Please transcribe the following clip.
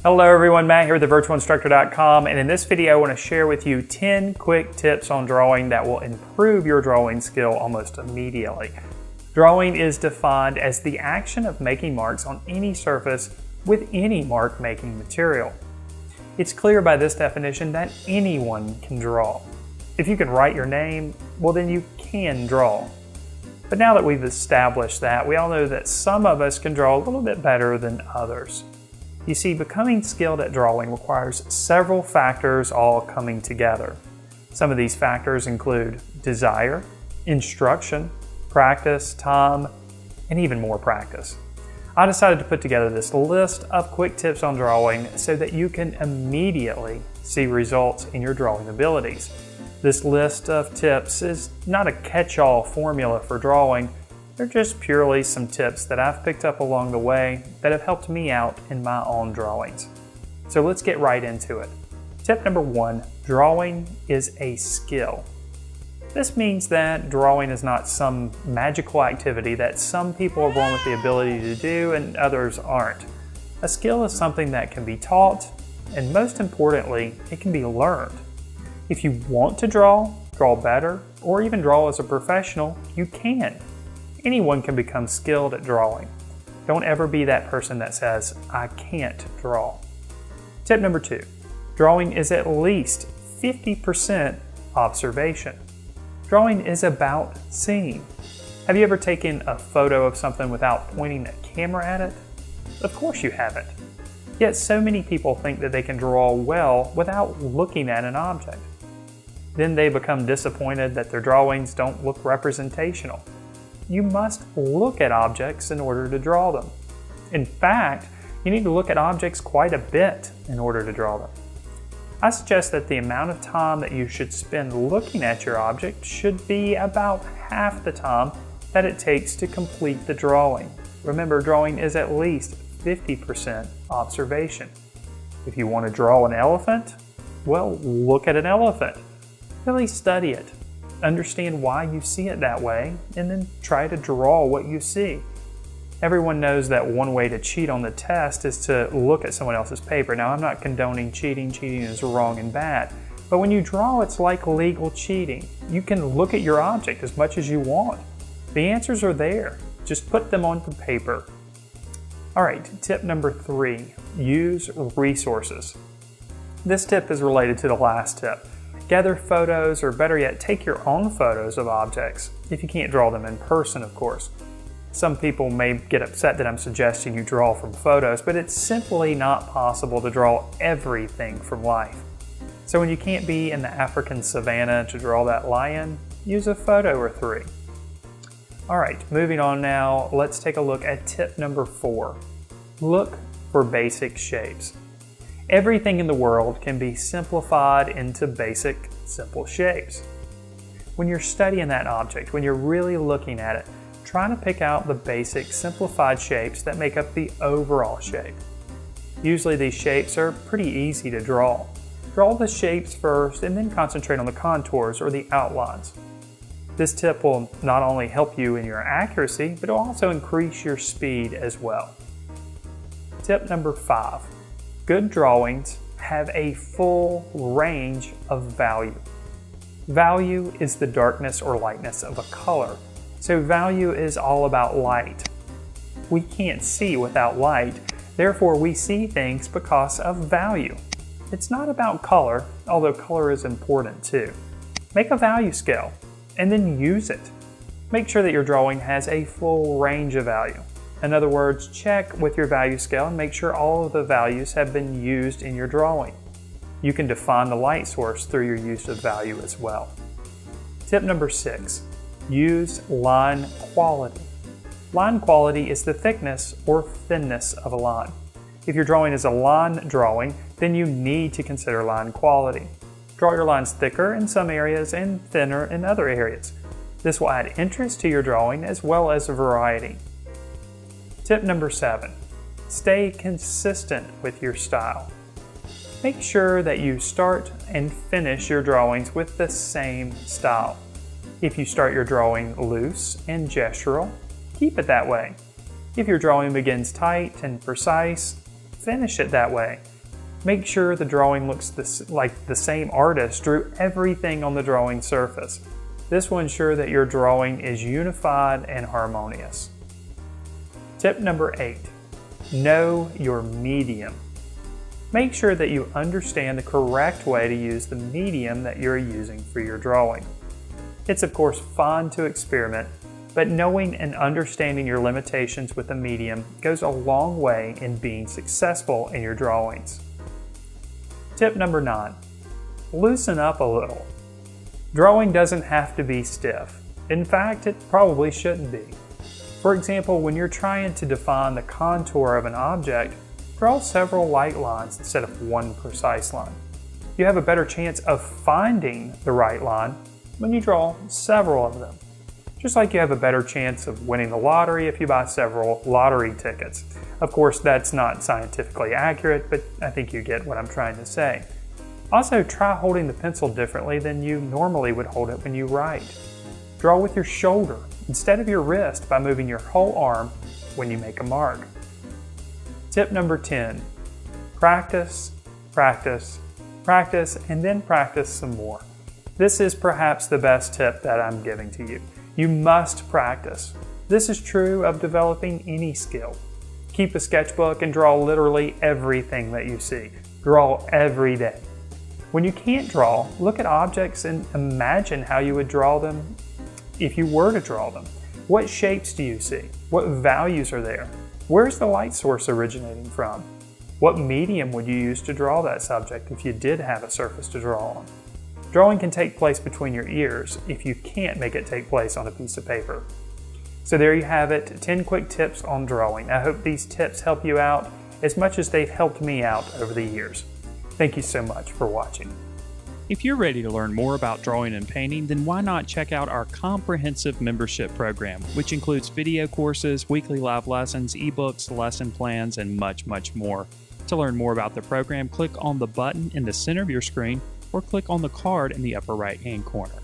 Hello everyone, Matt here with thevirtualinstructor.com, and in this video I want to share with you 10 quick tips on drawing that will improve your drawing skill almost immediately. Drawing is defined as the action of making marks on any surface with any mark making material. It's clear by this definition that anyone can draw. If you can write your name, well then you can draw. But now that we've established that, we all know that some of us can draw a little bit better than others. You see, becoming skilled at drawing requires several factors all coming together. Some of these factors include desire, instruction, practice, time, and even more practice. I decided to put together this list of quick tips on drawing so that you can immediately see results in your drawing abilities. This list of tips is not a catch-all formula for drawing. They're just purely some tips that I've picked up along the way that have helped me out in my own drawings. So let's get right into it. Tip number 1, drawing is a skill. This means that drawing is not some magical activity that some people are born with the ability to do and others aren't. A skill is something that can be taught, and most importantly, it can be learned. If you want to draw better, or even draw as a professional, you can. Anyone can become skilled at drawing. Don't ever be that person that says, I can't draw. Tip number 2, drawing is at least 50% observation. Drawing is about seeing. Have you ever taken a photo of something without pointing a camera at it? Of course you haven't. Yet so many people think that they can draw well without looking at an object. Then they become disappointed that their drawings don't look representational. You must look at objects in order to draw them. In fact, you need to look at objects quite a bit in order to draw them. I suggest that the amount of time that you should spend looking at your object should be about half the time that it takes to complete the drawing. Remember, drawing is at least 50% observation. If you want to draw an elephant, well, look at an elephant. Really study it. Understand why you see it that way, and then try to draw what you see. Everyone knows that one way to cheat on the test is to look at someone else's paper. Now, I'm not condoning cheating. Cheating is wrong and bad. But when you draw, it's like legal cheating. You can look at your object as much as you want. The answers are there. Just put them on the paper. All right, tip number 3, use resources. This tip is related to the last tip. Gather photos, or better yet, take your own photos of objects, if you can't draw them in person, of course. Some people may get upset that I'm suggesting you draw from photos, but it's simply not possible to draw everything from life. So when you can't be in the African savannah to draw that lion, use a photo or 3. All right, moving on now, let's take a look at tip number 4. Look for basic shapes. Everything in the world can be simplified into basic, simple shapes. When you're studying that object, when you're really looking at it, try to pick out the basic, simplified shapes that make up the overall shape. Usually these shapes are pretty easy to draw. Draw the shapes first and then concentrate on the contours or the outlines. This tip will not only help you in your accuracy, but it will also increase your speed as well. Tip number 5. Good drawings have a full range of value. Value is the darkness or lightness of a color. So value is all about light. We can't see without light, therefore we see things because of value. It's not about color, although color is important too. Make a value scale and then use it. Make sure that your drawing has a full range of value. In other words, check with your value scale and make sure all of the values have been used in your drawing. You can define the light source through your use of value as well. Tip number 6, use line quality. Line quality is the thickness or thinness of a line. If your drawing is a line drawing, then you need to consider line quality. Draw your lines thicker in some areas and thinner in other areas. This will add interest to your drawing as well as variety. Tip number 7, stay consistent with your style. Make sure that you start and finish your drawings with the same style. If you start your drawing loose and gestural, keep it that way. If your drawing begins tight and precise, finish it that way. Make sure the drawing looks like the same artist drew everything on the drawing surface. This will ensure that your drawing is unified and harmonious. Tip number 8, know your medium. Make sure that you understand the correct way to use the medium that you're using for your drawing. It's of course fun to experiment, but knowing and understanding your limitations with the medium goes a long way in being successful in your drawings. Tip number 9, loosen up a little. Drawing doesn't have to be stiff. In fact, it probably shouldn't be. For example, when you're trying to define the contour of an object, draw several light lines instead of one precise line. You have a better chance of finding the right line when you draw several of them. Just like you have a better chance of winning the lottery if you buy several lottery tickets. Of course, that's not scientifically accurate, but I think you get what I'm trying to say. Also, try holding the pencil differently than you normally would hold it when you write. Draw with your shoulder instead of your wrist by moving your whole arm when you make a mark. Tip number 10, practice, practice, practice, and then practice some more. This is perhaps the best tip that I'm giving to you. You must practice. This is true of developing any skill. Keep a sketchbook and draw literally everything that you see. Draw every day. When you can't draw, look at objects and imagine how you would draw them if you were to draw them. What shapes do you see? What values are there? Where's the light source originating from? What medium would you use to draw that subject if you did have a surface to draw on? Drawing can take place between your ears if you can't make it take place on a piece of paper. So there you have it, 10 quick tips on drawing. I hope these tips help you out as much as they've helped me out over the years. Thank you so much for watching. If you're ready to learn more about drawing and painting, then why not check out our comprehensive membership program, which includes video courses, weekly live lessons, ebooks, lesson plans, and much, much more. To learn more about the program, click on the button in the center of your screen or click on the card in the upper right-hand corner.